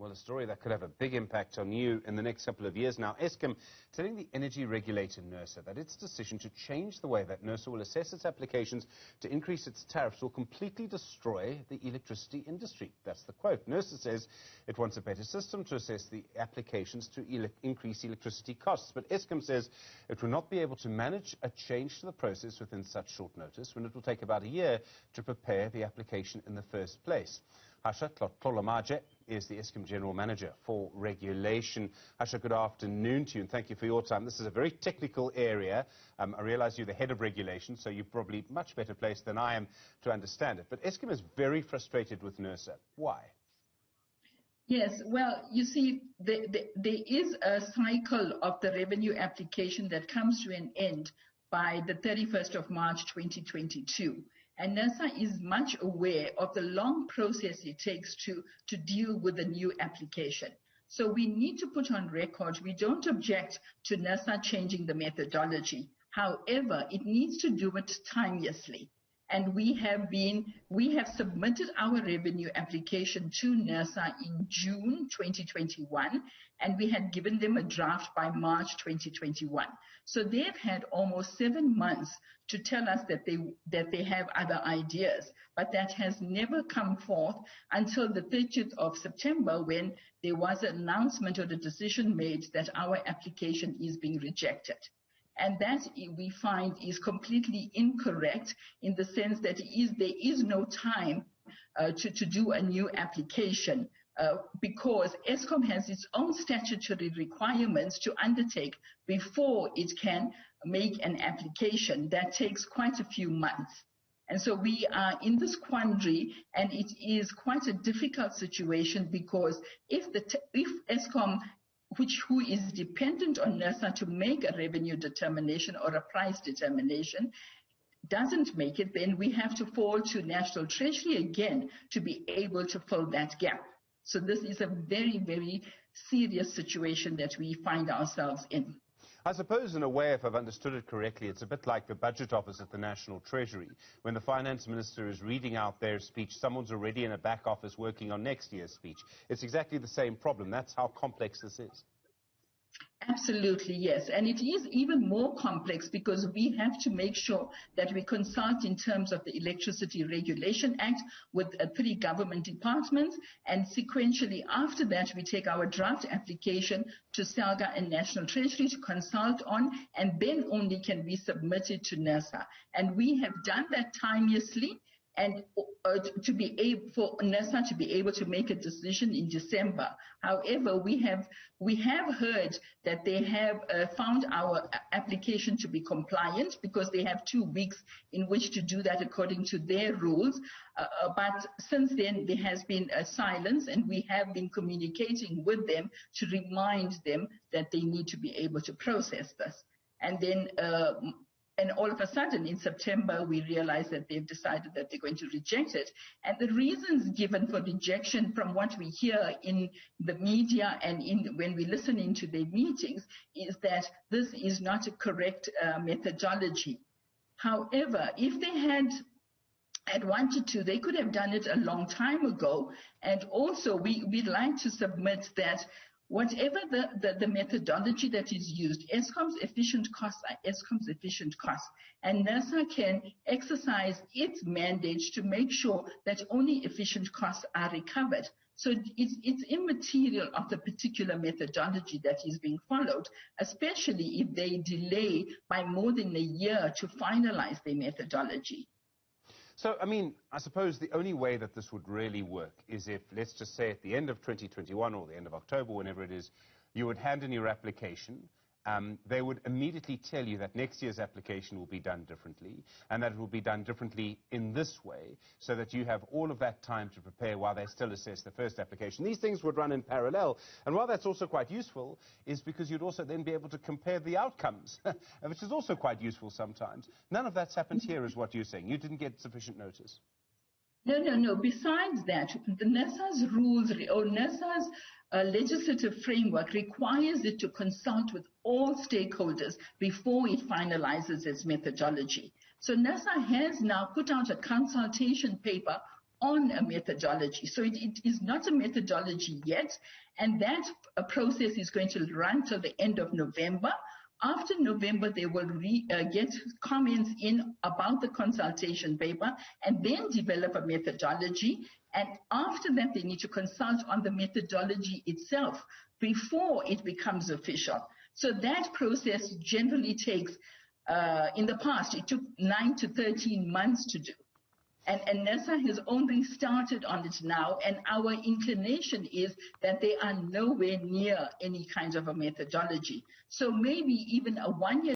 Well, a story that could have a big impact on you in the next couple of years now. Eskom telling the energy regulator Nersa that its decision to change the way that Nersa will assess its applications to increase its tariffs will completely destroy the electricity industry. That's the quote. Nersa says it wants a better system to assess the applications to increase electricity costs. But Eskom says it will not be able to manage a change to the process within such short notice, when it will take about a year to prepare the application in the first place. Hasha Tlhotlhamaje is the Eskom General Manager for Regulation. Hasha, good afternoon to you, and thank you for your time. This is a very technical area. I realize you're the head of regulation, so you're probably much better placed than I am to understand it. But Eskom is very frustrated with Nersa. Why? Yes, well, you see, there is a cycle of the revenue application that comes to an end by the 31st of March 2022. And Nersa is much aware of the long process it takes to deal with a new application. So we need to put on record, we don't object to Nersa changing the methodology. However, it needs to do it timeously. And we have submitted our revenue application to Nersa in June 2021, and we had given them a draft by March 2021. So they've had almost 7 months to tell us that they have other ideas, but that has never come forth until the 30th of September, when there was an announcement or the decision made that our application is being rejected. And that we find is completely incorrect, in the sense that there is no time to do a new application because Eskom has its own statutory requirements to undertake before it can make an application. That takes quite a few months. And so we are in this quandary, and it is quite a difficult situation, because if Eskom, who is dependent on Nersa to make a revenue determination or a price determination, doesn't make it, then we have to fall to National Treasury again to be able to fill that gap. So this is a very, very serious situation that we find ourselves in. I suppose, in a way, if I've understood it correctly, it's a bit like the budget office at the National Treasury. When the finance minister is reading out their speech, someone's already in a back office working on next year's speech. It's exactly the same problem. That's how complex this is. Absolutely, yes. And it is even more complex because we have to make sure that we consult in terms of the Electricity Regulation Act with 3 government departments, and sequentially after that we take our draft application to SALGA and National Treasury to consult on, and then only can we submit it to Nersa. And we have done that timeously, and to be able for Nersa to be able to make a decision in December. However, we have heard that they have found our application to be compliant, because they have 2 weeks in which to do that according to their rules. But since then, there has been a silence, and we have been communicating with them to remind them that they need to be able to process this. And then and all of a sudden, in September, we realized that they've decided that they're going to reject it. And the reasons given for rejection, from what we hear in the media and when we listen into their meetings, is that this is not a correct methodology. However, if they had wanted to, they could have done it a long time ago. And also, we'd like to submit that whatever the methodology that is used, Eskom's efficient costs are Eskom's efficient costs, and Nersa can exercise its mandate to make sure that only efficient costs are recovered. So it's immaterial of the particular methodology that is being followed, especially if they delay by more than a year to finalize their methodology. So, I mean, I suppose the only way that this would really work is if, let's just say, at the end of 2021 or the end of October, whenever it is, you would hand in your application. They would immediately tell you that next year's application will be done differently, and that it will be done differently in this way, so that you have all of that time to prepare while they still assess the first application. These things would run in parallel, and while that's also quite useful, is because you'd also then be able to compare the outcomes, which is also quite useful sometimes. None of that's happened here, is what you're saying. You didn't get sufficient notice. No. Besides that, the Nersa's rules, or Nersa's legislative framework, requires it to consult with all stakeholders before it finalizes its methodology. So Nersa has now put out a consultation paper on a methodology. So it is not a methodology yet, and that process is going to run till the end of November. After November, they will get comments in about the consultation paper and then develop a methodology. And after that, they need to consult on the methodology itself before it becomes official. So that process generally takes, in the past, it took 9 to 13 months to do. And Nersa has only started on it now, and our inclination is that they are nowhere near any kind of a methodology. So maybe even a 1 year